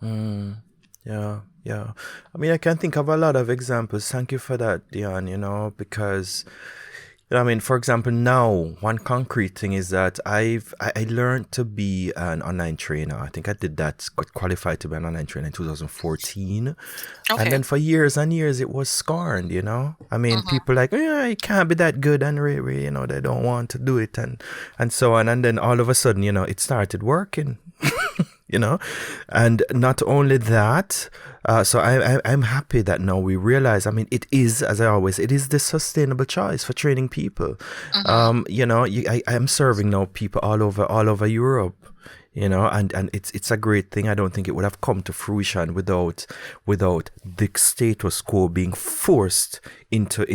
Mm. Yeah. Yeah. I mean, I can think of a lot of examples. Thank you for that, Dion, because I mean, for example, now one concrete thing is that I learned to be an online trainer. I think I did that, got qualified to be an online trainer in 2014. And Okay. then for years and years, it was scorned. I mean, Mm-hmm. people like, yeah, it can't be that good. And really, they don't want to do it and so on. And then all of a sudden, it started working. you know and not only that, so I'm happy that now we realize, I mean, it is, as I always, it is the sustainable choice for training people. Mm-hmm. I'm serving now people all over Europe, and it's a great thing. I don't think it would have come to fruition without the status quo being forced into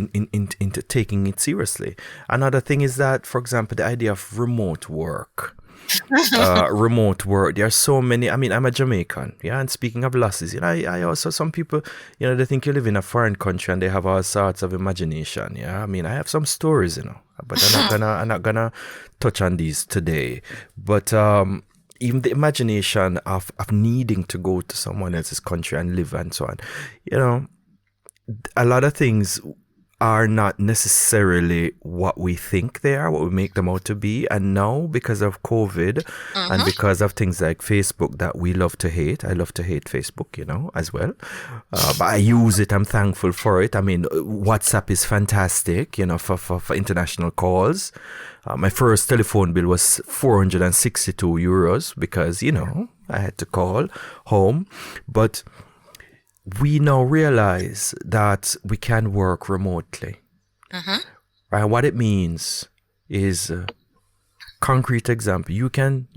taking it seriously. Another thing is that, for example, the idea of remote work. There are so many. I mean, I'm a Jamaican, yeah. And speaking of losses, I also, some people, they think you live in a foreign country and they have all sorts of imagination. Yeah, I mean, I have some stories, but I'm not gonna touch on these today. But even the imagination of needing to go to someone else's country and live and so on, a lot of things are not necessarily what we think they are, what we make them out to be. And now, because of COVID and Mm-hmm. because of things like Facebook that we love to hate, I love to hate Facebook, as well. But I use it. I'm thankful for it. I mean, WhatsApp is fantastic, for international calls. My first telephone bill was 462 euros because, I had to call home. But we now realize that we can work remotely. Mm-hmm. Right? What it means is, concrete example, you can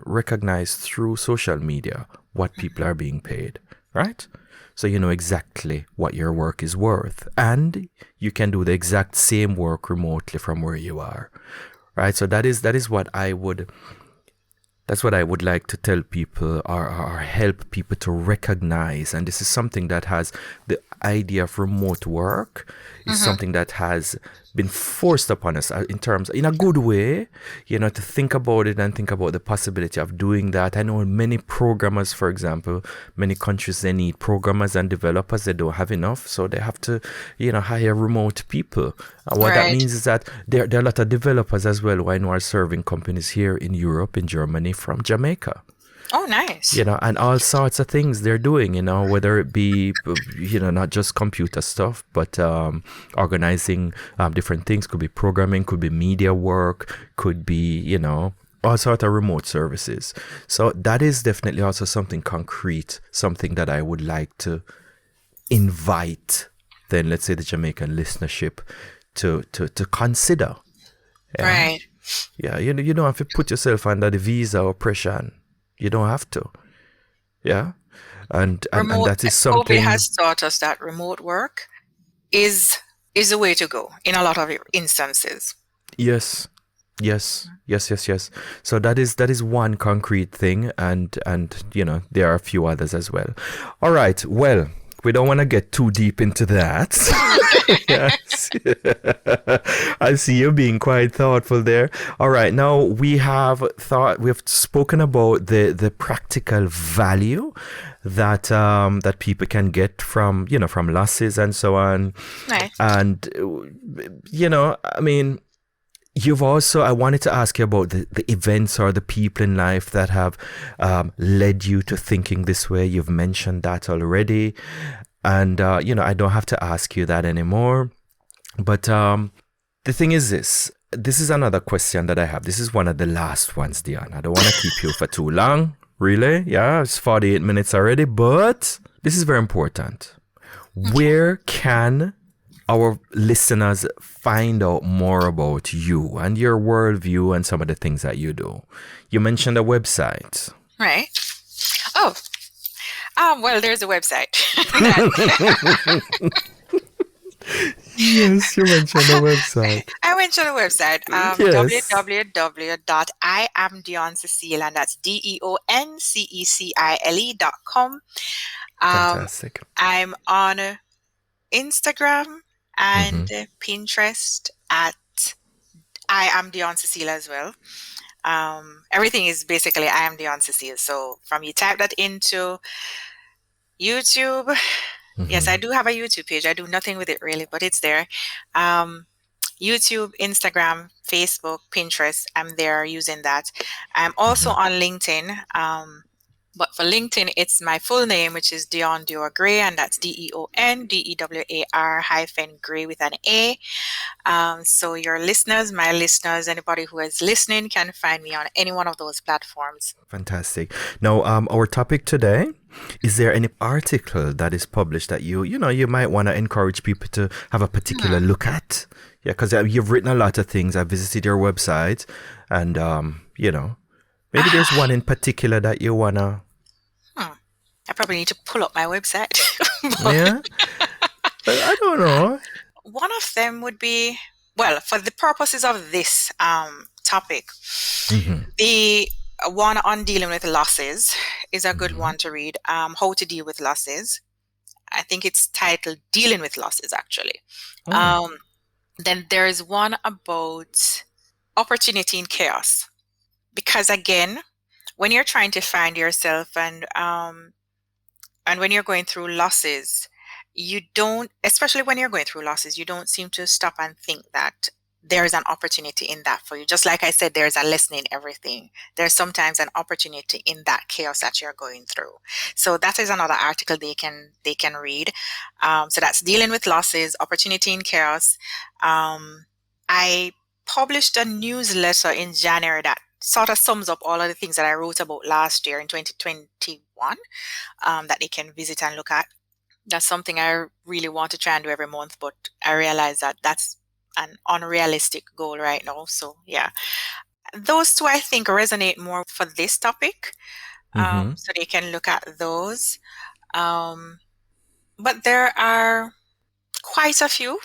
recognize through social media what people are being paid, right? So you know exactly what your work is worth, and you can do the exact same work remotely from where you are, right? So that is what I would. That's what I would like to tell people, or help people to recognize. And this is something that has, the idea of remote work is Mm-hmm. something that has been forced upon us, in a good way, to think about it and think about the possibility of doing that. I know many programmers, for example, many countries, they need programmers and developers. They don't have enough, so they have to, hire remote people. And what that Right. means is that there are a lot of developers as well who I know are serving companies here in Europe, in Germany, from Jamaica. Oh, nice. And all sorts of things they're doing, whether it be, not just computer stuff, but organizing different things. Could be programming, could be media work, could be, all sorts of remote services. So that is definitely also something concrete, something that I would like to invite, then let's say, the Jamaican listenership to consider. Yeah. Right. Yeah, you don't have to put yourself under the visa oppression. You don't have to. Yeah. And Remote that is COVID something. has taught us that remote work is is the way to go in a lot of instances. Yes. Yes. Yes, yes, yes. So that is one concrete thing, and there are a few others as well. All right. Well, we don't want to get too deep into that. Yes. I see you being quite thoughtful there. All right. Now we've spoken about the practical value that people can get from losses and so on. Nice. And I mean, I wanted to ask you about the events or the people in life that have led you to thinking this way. You've mentioned that already. And, I don't have to ask you that anymore. But the thing is this. This is another question that I have. This is one of the last ones, Dion. I don't want to keep you for too long. Really? Yeah, it's 48 minutes already. But this is very important. Okay. Where can our listeners find out more about you and your worldview and some of the things that you do? You mentioned a website. Right. Oh, well, there's a website. That- Yes, you mentioned the website. I went to the website, Yes. www.iamdioncecile, and that's DEONCECILE.com. Um, Fantastic. I'm on Instagram Mm-hmm. and Pinterest at I am Dion Cecile as well. Everything is basically I am Dion Cecile. So from you type that into YouTube. Yes, I Mm-hmm. do have a YouTube page. I do nothing with it really, but it's there. Um, YouTube, Instagram, Facebook, Pinterest. I'm there using that. I'm also Mm-hmm. on LinkedIn. But for LinkedIn, it's my full name, which is Dion Dewar Gray, and that's DEONDEWAR hyphen Gray with an A. So your listeners, my listeners, anybody who is listening can find me on any one of those platforms. Fantastic. Now, our topic today, is there any article that is published that you might want to encourage people to have a particular Hmm. look at? Yeah, because you've written a lot of things. I visited your website, and maybe there's one in particular that you wanna. Hmm. I probably need to pull up my website. But Yeah, but I don't know. one of them would be, well, for the purposes of this topic, Mm-hmm. the one on dealing with losses is a good Mm-hmm. one to read. How to deal with losses. I think it's titled Dealing with Losses, actually. Oh, Um, then there's one about opportunity in chaos. Because again, when you're trying to find yourself and when you're going through losses, you don't, especially when you're going through losses, you don't seem to stop and think that there's an opportunity in that for you. Just like I said, there's a lesson in everything. There's sometimes an opportunity in that chaos that you're going through. So that is another article they can read. So that's dealing with losses, opportunity in chaos. I published a newsletter in January that sort of sums up all of the things that I wrote about last year in 2021, that they can visit and look at. That's something I really want to try and do every month, but I realize that that's an unrealistic goal right now. So, yeah, those two I think resonate more for this topic. mm-hmm. So they can look at those. Um, but there are quite a few,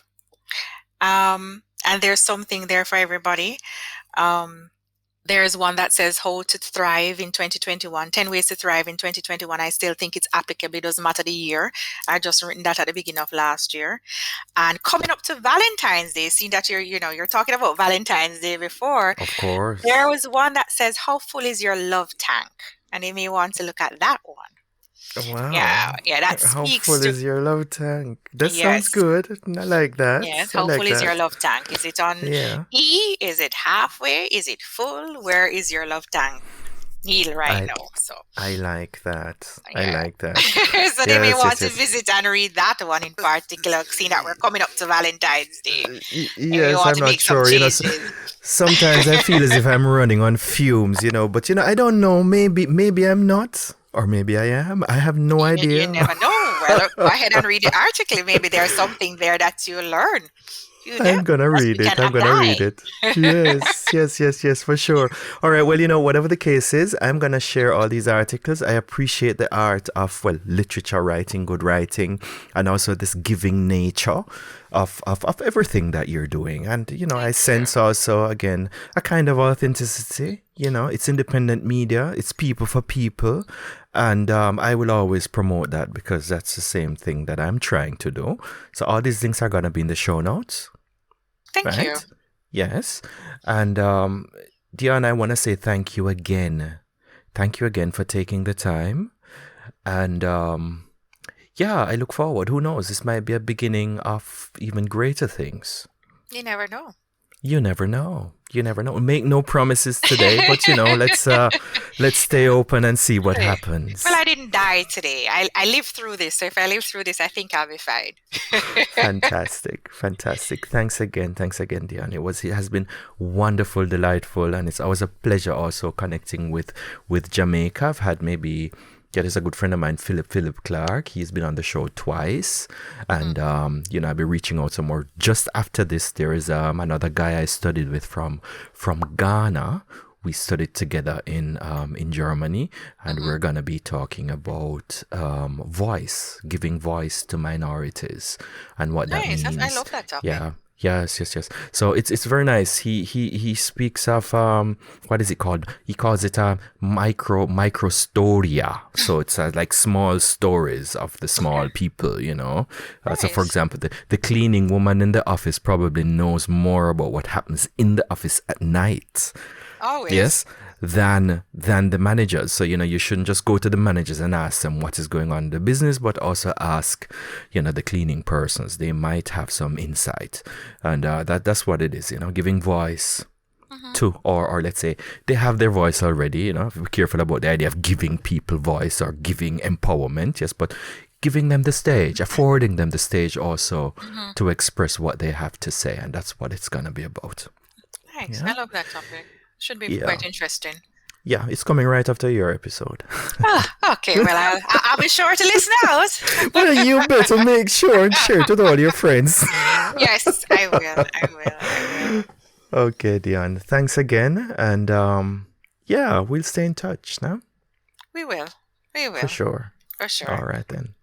and there's something there for everybody. Um, There's one that says how to thrive in 2021, 10 ways to thrive in 2021. I still think it's applicable. It doesn't matter the year. I just written that at the beginning of last year. And coming up to Valentine's Day, seeing that you're talking about Valentine's Day before, Of there course. was one that says, how full is your love tank? And you may want to look at that one. Yeah, Wow. yeah, that How speaks full to, is your love tank? That sounds yes, good. I like yes. that. I How full like is your that. love tank? Is it on Yeah. E? Is it halfway? Is it full? Where is your love tank needle right I now? So, I like that. I yeah. like that. So they may Yes, want yes, to yes. visit and read that one in particular, seeing that we're coming up to Valentine's Day. They may Yes, want I'm to not make some sure. changes. Sometimes I feel as if I'm running on fumes, but I don't know. Maybe I'm not, or maybe I am. I have no You idea. never know. Well, go ahead and read the article. Maybe there's something there that you learn. You know, I'm gonna that read you can it. I'm gonna read apply. it. Yes, yes, yes, yes, for sure. All right. Well, whatever the case is, I'm gonna share all these articles. I appreciate the art of literature writing, good writing, and also this giving nature of everything that you're doing. And I Thank you. sense also again a kind of authenticity. It's independent media. It's people for people, and I will always promote that because that's the same thing that I'm trying to do. So all these things are gonna be in the show notes. Thank you. Right? Yes. And Dion, I want to say thank you again. Thank you again for taking the time. And yeah, I look forward. Who knows? This might be a beginning of even greater things. You never know. You never know. You never know. Make no promises today, but let's stay open and see what Hey, well, happens. I didn't die today. I lived through this. So if I live through this, I think I'll be fine. Fantastic, fantastic. Thanks again, Dion. It has been wonderful, delightful, and it's always a pleasure also connecting with Jamaica. I've had maybe there's a good friend of mine, Philip Clark. He's been on the show twice, Mhm. and I'll be reaching out some more. Just after this, there is another guy I studied with from Ghana, we studied together in Germany, and Mm-hmm. we're gonna be talking about voice, giving voice to minorities, and what that Nice. I means. love that topic. Yeah. Yes, yes, yes. So it's very nice. He speaks of what is it called? He calls it a micro storia. So it's like small stories of the Okay. small people, you know. So for Nice. example, the cleaning woman in the office probably knows more about what happens in the office at night, Always. yes, than the managers. So you shouldn't just go to the managers and ask them what is going on in the business, but also ask the cleaning persons. They might have some insight, and that's what it is, giving voice Mm-hmm. to, or let's say they have their voice already. Be careful about the idea of giving people voice or giving empowerment, yes, but giving them the stage, affording them the stage also Mm-hmm. to express what they have to say, and that's what it's gonna be about. Nice. I Yeah. love that topic. Should be Yeah. quite interesting. Yeah, it's coming right after your episode. Ah, okay. Well, I'll be sure to listen out. Well, you better make sure and share it with all your friends. Yes, I will. I will. I will. Okay, Dion. Thanks again. And yeah, we'll stay in touch now. We will. We For will. sure. For sure. All right, then.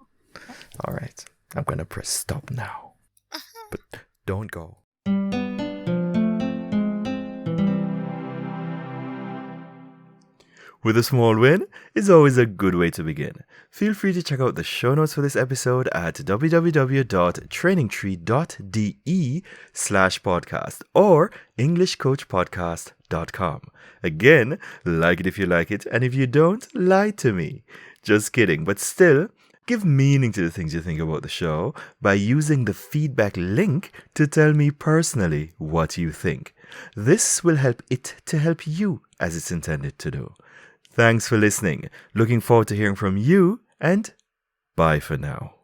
All right. I'm going to press stop now. But don't go. With a small win is always a good way to begin. Feel free to check out the show notes for this episode at www.trainingtree.de/podcast or englishcoachpodcast.com. Again, like it if you like it, and if you don't, lie to me. Just kidding, but still, give meaning to the things you think about the show by using the feedback link to tell me personally what you think. This will help it to help you as it's intended to do. Thanks for listening. Looking forward to hearing from you, and bye for now.